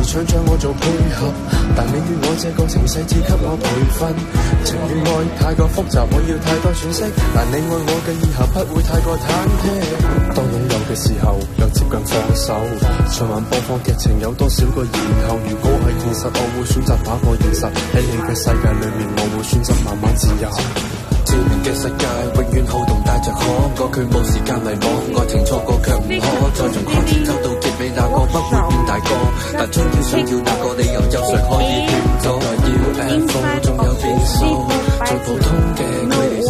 想將我做配合，但你與我這個情勢只給我培訓。情與愛太過複雜，我要太多詮釋，但你愛我嘅以後不會太過忐忑。當擁有嘅時候又接近放手，循環播放劇情有多少個然後？如果係現實，我會選擇打破現實，喺你嘅世界裏面，我會選擇慢慢自由。照明嘅世界永遠好動帶着可愛，佢冇時間迷惘，愛情錯過卻唔可，再從開始走到結尾，那個不會變大個，但終於想要那個理由，有誰可以勸阻？要 F 仲有變數，最普通嘅距離。